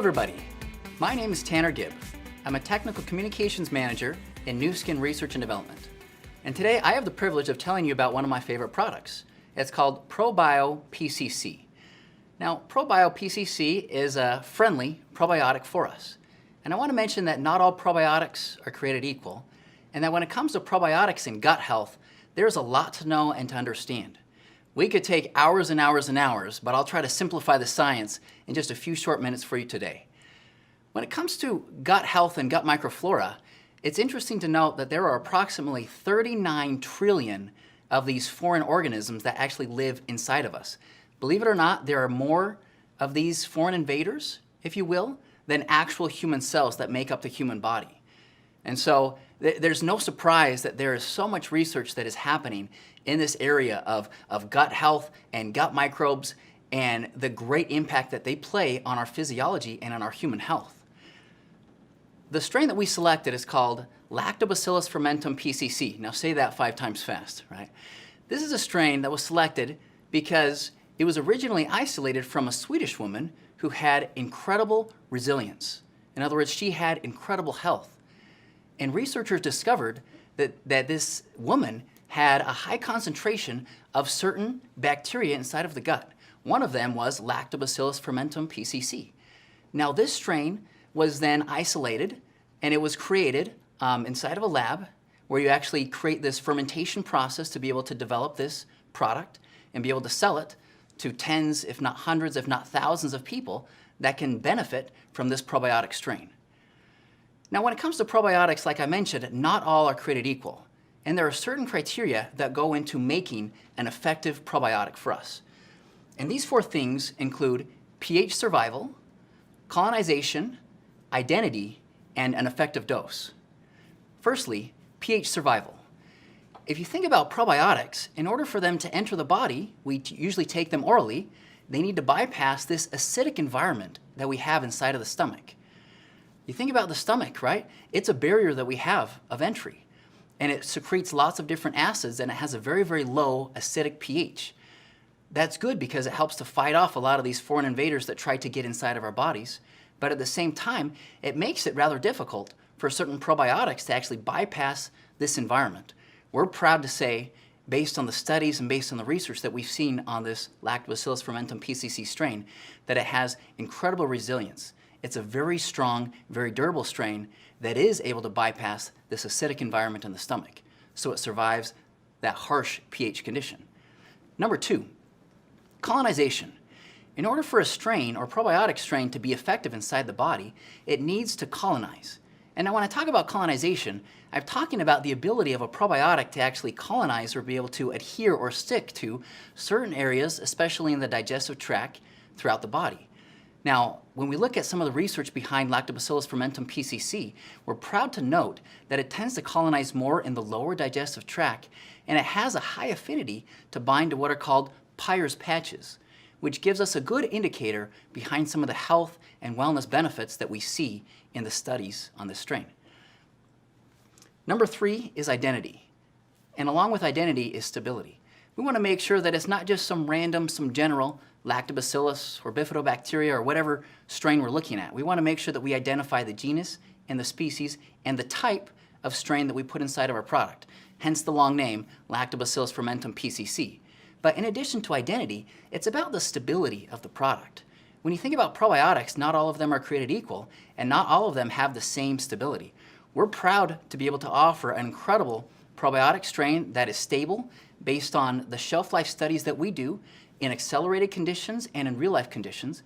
everybody, my name is Tanner Gibb. I'm a Technical Communications Manager in Nu Skin Research and Development. And today I have the privilege of telling you about one of my favorite products. It's called Probio PCC. Now, Probio PCC is a friendly probiotic for us. And I want to mention that not all probiotics are created equal, and that when it comes to probiotics and gut health, there's a lot to know and to understand. We could take hours and hours and hours, but I'll try to simplify the science in just a few short minutes for you today. When it comes to gut health and gut microflora, it's interesting to note that there are approximately 39 trillion of these foreign organisms that actually live inside of us. Believe it or not, there are more of these foreign invaders, if you will, than actual human cells that make up the human body. And so there's no surprise that there is so much research that is happening in this area of gut health and gut microbes and the great impact that they play on our physiology and on our human health. The strain that we selected is called Lactobacillus fermentum PCC. Now say that 5 times fast, right? This is a strain that was selected because it was originally isolated from a Swedish woman who had incredible resilience. In other words, she had incredible health. And researchers discovered that this woman had a high concentration of certain bacteria inside of the gut. One of them was Lactobacillus fermentum PCC. Now this strain was then isolated and it was created inside of a lab where you actually create this fermentation process to be able to develop this product and be able to sell it to tens, if not hundreds, if not thousands of people that can benefit from this probiotic strain. Now, when it comes to probiotics, like I mentioned, not all are created equal. And there are certain criteria that go into making an effective probiotic for us. And these 4 things include pH survival, colonization, identity, and an effective dose. Firstly, pH survival. If you think about probiotics, in order for them to enter the body, we usually take them orally, they need to bypass this acidic environment that we have inside of the stomach. You think about the stomach, right? It's a barrier that we have of entry, and it secretes lots of different acids, and it has a very, very low acidic pH. That's good because it helps to fight off a lot of these foreign invaders that try to get inside of our bodies, but at the same time, it makes it rather difficult for certain probiotics to actually bypass this environment. We're proud to say, based on the studies and based on the research that we've seen on this Lactobacillus fermentum PCC strain, that it has incredible resilience. It's a very strong, very durable strain that is able to bypass this acidic environment in the stomach, so it survives that harsh pH condition. Number 2, colonization. In order for a strain or probiotic strain to be effective inside the body, it needs to colonize. And now when I talk about colonization, I'm talking about the ability of a probiotic to actually colonize or be able to adhere or stick to certain areas, especially in the digestive tract throughout the body. Now, when we look at some of the research behind Lactobacillus fermentum PCC, we're proud to note that it tends to colonize more in the lower digestive tract, and it has a high affinity to bind to what are called Peyer's patches, which gives us a good indicator behind some of the health and wellness benefits that we see in the studies on this strain. Number 3 is identity, and along with identity is stability. We want to make sure that it's not just some random, some general Lactobacillus or bifidobacteria or whatever strain we're looking at. We want to make sure that we identify the genus and the species and the type of strain that we put inside of our product, hence the long name Lactobacillus fermentum PCC. But in addition to identity, it's about the stability of the product. When you think about probiotics, not all of them are created equal, and not all of them have the same stability. We're proud to be able to offer an incredible probiotic strain that is stable based on the shelf life studies that we do in accelerated conditions and in real life conditions,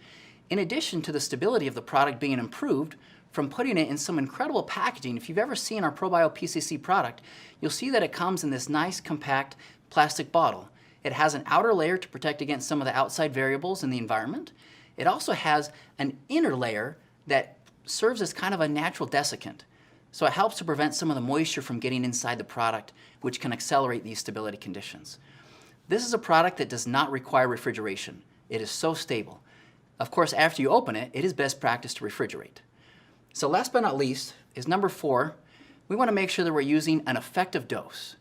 in addition to the stability of the product being improved from putting it in some incredible packaging. If you've ever seen our Probio PCC product, you'll see that it comes in this nice compact plastic bottle. It has an outer layer to protect against some of the outside variables in the environment. It also has an inner layer that serves as kind of a natural desiccant. So it helps to prevent some of the moisture from getting inside the product, which can accelerate these stability conditions. This is a product that does not require refrigeration. It is so stable. Of course, after you open it, it is best practice to refrigerate. So last but not least is number 4. We want to make sure that we're using an effective dose.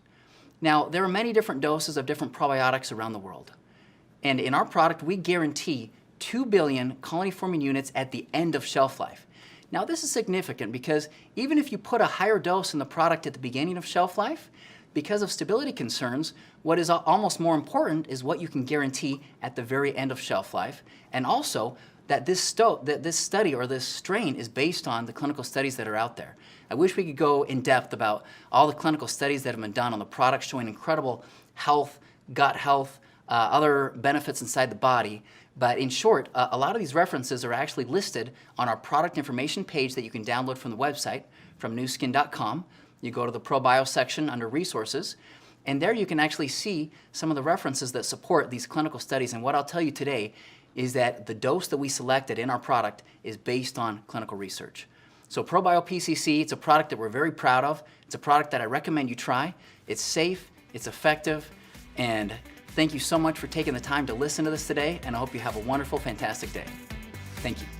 Now, there are many different doses of different probiotics around the world. And in our product, we guarantee 2 billion colony-forming units at the end of shelf life. Now this is significant because even if you put a higher dose in the product at the beginning of shelf life, because of stability concerns, what is almost more important is what you can guarantee at the very end of shelf life, and also that this study or this strain is based on the clinical studies that are out there. I wish we could go in depth about all the clinical studies that have been done on the product showing incredible health, gut health, other benefits inside the body. But in short, a lot of these references are actually listed on our product information page that you can download from the website, from newskin.com. You go to the ProBio section under resources, and there you can actually see some of the references that support these clinical studies. And what I'll tell you today is that the dose that we selected in our product is based on clinical research. So Probio PCC, it's a product that we're very proud of. It's a product that I recommend you try. It's safe, it's effective, and thank you so much for taking the time to listen to this today, and I hope you have a wonderful, fantastic day. Thank you.